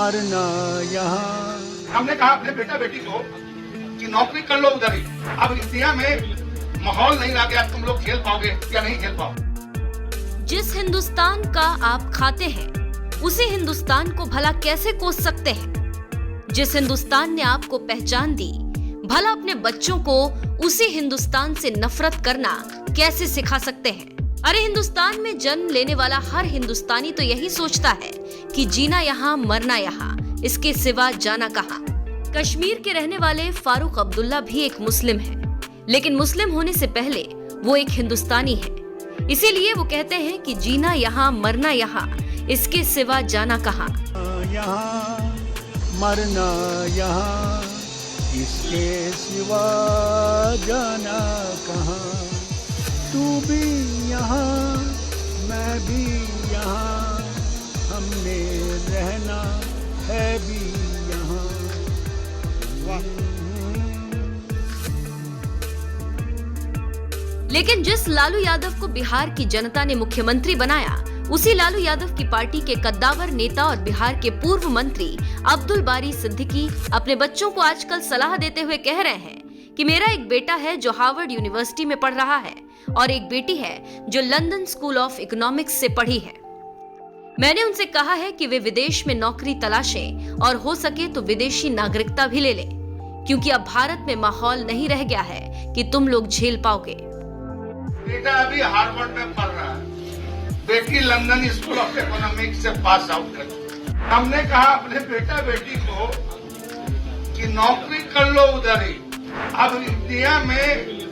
मरना यहाँ। हमने कहा अपने बेटा बेटी को कि नौकरी कर लो उधर ही। अब इंडिया में माहौल नहीं रह गया, तुम लोग झेल पाओगे या नहीं झेल पाओगे। जिस हिंदुस्तान का आप खाते हैं उसी हिंदुस्तान को भला कैसे कोस सकते हैं? जिस हिंदुस्तान ने आपको पहचान दी, भला अपने बच्चों को उसी हिंदुस्तान से नफरत करना कैसे सिखा सकते हैं? अरे हिंदुस्तान में जन्म लेने वाला हर हिंदुस्तानी तो यही सोचता है कि जीना यहाँ मरना यहाँ, इसके सिवा जाना कहाँ। कश्मीर के रहने वाले फारूक अब्दुल्ला भी एक मुस्लिम है, लेकिन मुस्लिम होने से पहले वो एक हिंदुस्तानी है। इसीलिए वो कहते हैं कि जीना यहाँ मरना यहाँ, इसके सिवा जाना कहाँ। यहाँ मरना यहाँ, इसके सिवा जाना कहाँ। तू भी यहाँ मैं भी यहाँ, हमने रहना है भी यहाँ। लेकिन जिस लालू यादव को बिहार की जनता ने मुख्यमंत्री बनाया, उसी लालू यादव की पार्टी के कद्दावर नेता और बिहार के पूर्व मंत्री अब्दुल बारी सिद्दीकी अपने बच्चों को आजकल सलाह देते हुए कह रहे हैं कि मेरा एक बेटा है जो हार्वर्ड यूनिवर्सिटी में पढ़ रहा है और एक बेटी है जो लंदन स्कूल ऑफ इकोनॉमिक्स से पढ़ी है। मैंने उनसे कहा है कि वे विदेश में नौकरी तलाशें और हो सके तो विदेशी नागरिकता भी ले लें, क्योंकि अब भारत में माहौल नहीं रह गया है कि तुम लोग झेल पाओगे। बेटा अभी हार्वर्ड में पढ़ रहा है, बेटी लंदन स्कूल ऑफ इकोनॉमिक्स से पास आउट कर। हमने कहा अपने बेटा बेटी को कि नौकरी कर लो उधर ही। अब इंडिया में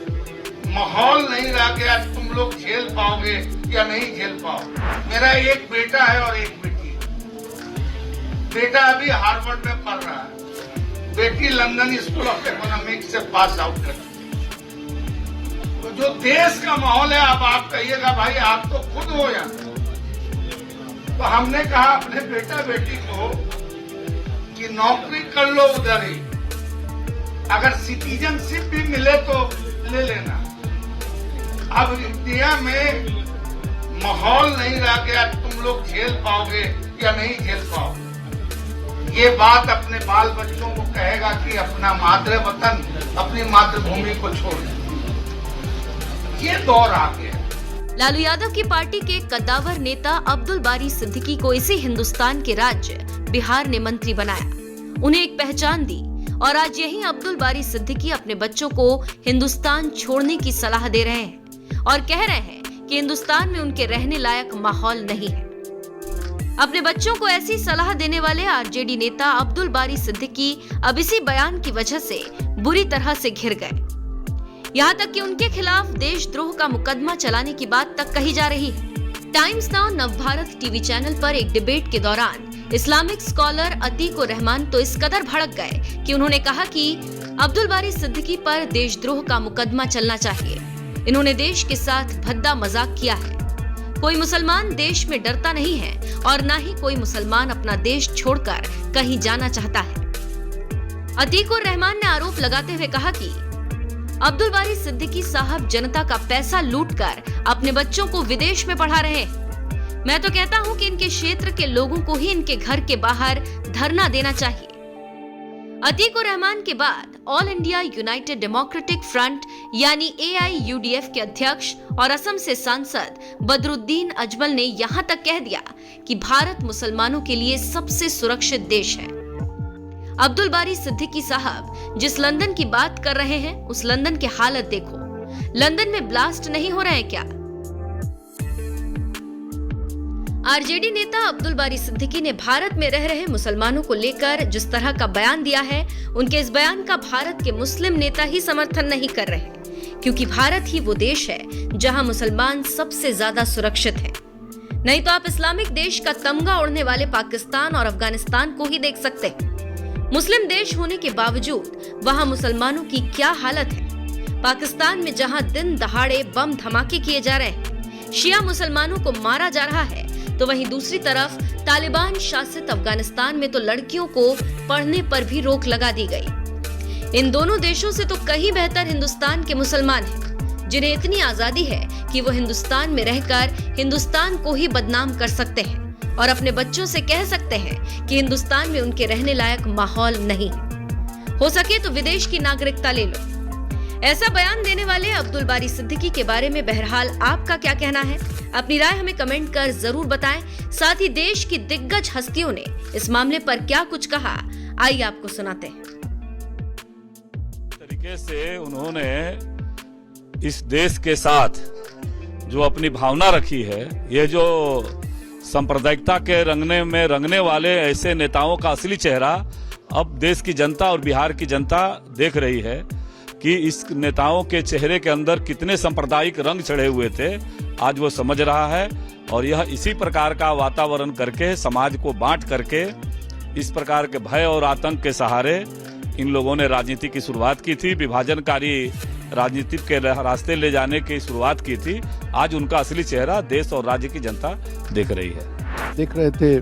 माहौल नहीं रह गया, तुम लोग झेल पाओगे या नहीं झेल पाओगे। मेरा एक बेटा है और एक बेटी है। बेटा अभी हार्वर्ड में पढ़ रहा है, बेटी लंदन स्कूल ऑफ इकोनॉमिक्स से पास आउट कर। तो जो देश का माहौल है, अब आप कहिएगा भाई आप तो खुद हो या। तो हमने कहा अपने बेटा बेटी को कि नौकरी कर लो उधर ही, अगर सिटीजनशिप भी मिले तो ले लेना। अब इंडिया में माहौल नहीं रह गया, तुम लोग झेल पाओगे या नहीं झेल पाओगे। ये बात अपने बाल बच्चों को कहेगा कि अपना मातृ वतन, अपनी मातृभूमि को छोड़ दो। ये दौर आ गया। लालू यादव की पार्टी के कद्दावर नेता अब्दुल बारी सिद्दीकी को इसी हिंदुस्तान के राज्य बिहार ने मंत्री बनाया, उन्हें एक पहचान दी, और आज यही अब्दुल बारी सिद्दीकी अपने बच्चों को हिंदुस्तान छोड़ने की सलाह दे रहे हैं और कह रहे हैं कि हिंदुस्तान में उनके रहने लायक माहौल नहीं है। अपने बच्चों को ऐसी सलाह देने वाले आरजेडी नेता अब्दुल बारी सिद्दीकी अब इसी बयान की वजह से बुरी तरह से घिर गए। यहाँ तक कि उनके खिलाफ देशद्रोह का मुकदमा चलाने की बात तक कही जा रही है। Times now Navbharat TV channel पर एक डिबेट के दौरान इस्लामिक स्कॉलर अतीक उर रहमान तो इस कदर भड़क गए कि उन्होंने कहा कि अब्दुल बारी सिद्दीकी पर देशद्रोह का मुकदमा चलना चाहिए। इन्होंने देश के साथ भद्दा मजाक किया है। कोई मुसलमान देश में डरता नहीं है और न ही कोई मुसलमान अपना देश छोड़कर कहीं जाना चाहता है। अतीक उर रहमान ने आरोप लगाते हुए कहा कि अब्दुल बारी सिद्दीकी साहब जनता का पैसा लूटकर अपने बच्चों को विदेश में पढ़ा रहे हैं। मैं तो कहता हूं कि इनके क्षेत्र के लोगों को ही इनके घर के बाहर धरना देना चाहिए। अतीक उर रहमान के बाद all India United democratic front यानी AIUDF के अध्यक्ष और असम से सांसद बदरुद्दीन अजमल ने यहां तक कह दिया कि भारत मुसलमानों के लिए सबसे सुरक्षित देश है। अब्दुल बारी सिद्दीकी साहब जिस लंदन की बात कर रहे हैं, उस लंदन की हालत देखो। लंदन में ब्लास्ट नहीं हो रहे हैं क्या? आरजेडी नेता अब्दुल बारी सिद्दीकी ने भारत में रह रहे मुसलमानों को लेकर जिस तरह का बयान दिया है, उनके इस बयान का भारत के मुस्लिम नेता ही समर्थन नहीं कर रहे, क्योंकि भारत ही वो देश है जहां मुसलमान सबसे ज्यादा सुरक्षित हैं। नहीं तो आप इस्लामिक देश का तमगा उड़ने वाले पाकिस्तान और अफगानिस्तान को ही देख सकते हैं। मुस्लिम देश होने के बावजूद वहां मुसलमानों की क्या हालत है। पाकिस्तान में जहां दिन दहाड़े बम धमाके किए जा रहे हैं, शिया मुसलमानों को मारा जा रहा है, तो वहीं दूसरी तरफ तालिबान शासित अफगानिस्तान में तो लड़कियों को पढ़ने पर भी रोक लगा दी गई। इन दोनों देशों से तो कहीं बेहतर हिंदुस्तान के मुसलमान हैं, जिन्हें इतनी आजादी है कि वो हिंदुस्तान में रहकर हिंदुस्तान को ही बदनाम कर सकते हैं और अपने बच्चों से कह सकते हैं कि हिंदुस्तान में उनके रहने लायक माहौल नहीं है। हो सके तो विदेश की नागरिकता ले लो। ऐसा बयान देने वाले अब्दुल बारी सिद्दीकी के बारे में बहरहाल आपका क्या कहना है? अपनी राय हमें कमेंट कर जरूर बताएं। साथ ही देश की दिग्गज हस्तियों ने इस मामले पर क्या कुछ कहा, आइए आपको सुनाते हैं। तरीके से उन्होंने इस देश के साथ जो अपनी भावना रखी है, ये जो सांप्रदायिकता के रंगने वाले ऐसे नेताओं का असली चेहरा अब देश की जनता और बिहार की जनता देख रही है कि इस नेताओं के चेहरे के अंदर कितने सांप्रदायिक रंग चढ़े हुए थे, आज वो समझ रहा है। और यह इसी प्रकार का वातावरण करके, समाज को बांट करके, इस प्रकार के भय और आतंक के सहारे इन लोगों ने राजनीति की शुरुआत की थी, विभाजनकारी राजनीति के रास्ते ले जाने की शुरुआत की थी। आज उनका असली चेहरा देश और राज्य की जनता देख रही है। देख रहे थे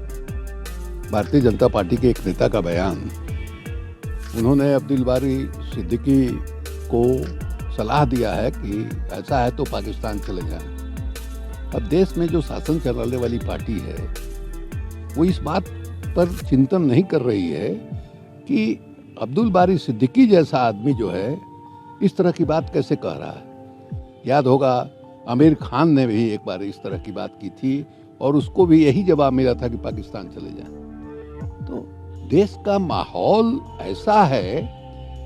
भारतीय जनता पार्टी के एक नेता का बयान। उन्होंने अब्दुल बारी सिद्दीकी को सलाह दिया है कि ऐसा है तो पाकिस्तान चले जाएं। अब देश में जो शासन चलाने वाली पार्टी है वो इस बात पर चिंतन नहीं कर रही है कि अब्दुल बारी सिद्दीकी जैसा आदमी जो है इस तरह की बात कैसे कह रहा है। याद होगा आमिर खान ने भी एक बार इस तरह की बात की थी और उसको भी यही जवाब मिला था कि पाकिस्तान चले जाएं। तो देश का माहौल ऐसा है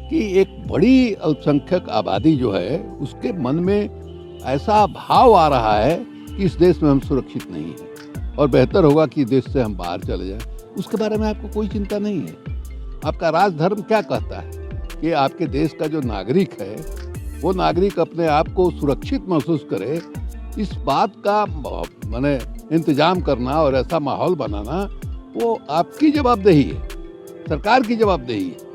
कि एक बड़ी अल्पसंख्यक आबादी जो है उसके मन में ऐसा भाव आ रहा है कि इस देश में हम सुरक्षित नहीं हैं और बेहतर होगा कि देश से हम बाहर चले जाएं। उसके बारे में आपको कोई चिंता नहीं है। आपका राजधर्म क्या कहता है कि आपके देश का जो नागरिक है वो नागरिक अपने आप को सुरक्षित महसूस करे। इस बात का माने इंतजाम करना और ऐसा माहौल बनाना वो आपकी जवाबदेही है, सरकार की जवाबदेही है।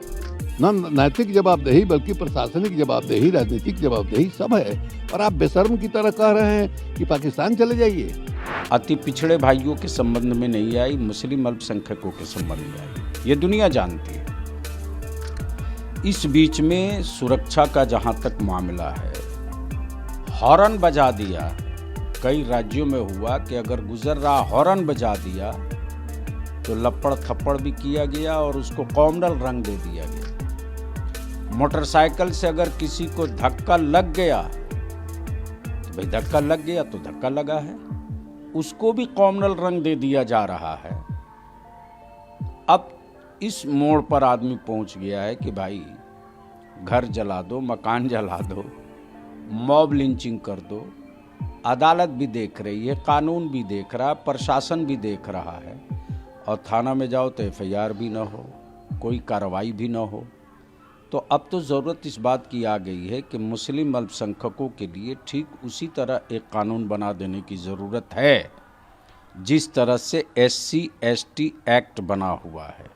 न नैतिक जवाबदेही बल्कि प्रशासनिक जवाबदेही, राजनीतिक जवाबदेही सब है। और आप बेशर्म की तरह कह रहे हैं कि पाकिस्तान चले जाइए। अति पिछड़े भाइयों के संबंध में नहीं आई, मुस्लिम अल्पसंख्यकों के संबंध में आई, ये दुनिया जानती है। इस बीच में सुरक्षा का जहां तक मामला है, हॉर्न बजा दिया। कई राज्यों में हुआ कि अगर गुजर रहा हॉर्न बजा दिया तो लपड़ थप्पड़ भी किया गया और उसको कॉमनल रंग दे दिया गया। मोटरसाइकिल से अगर किसी को धक्का लग गया तो भाई धक्का लग गया तो धक्का लगा है, उसको भी कॉमनल रंग दे दिया जा रहा है। अब इस मोड़ पर आदमी पहुंच गया है कि भाई घर जला दो, मकान जला दो, मॉब लिंचिंग कर दो। अदालत भी देख रही है, कानून भी देख रहा है, प्रशासन भी देख रहा है। और थाना में जाओ तो एफआईआर भी ना हो, कोई कार्रवाई भी ना हो। तो अब तो ज़रूरत इस बात की आ गई है कि मुस्लिम अल्पसंख्यकों के लिए ठीक उसी तरह एक कानून बना देने की ज़रूरत है जिस तरह से SC/ST एक्ट बना हुआ है।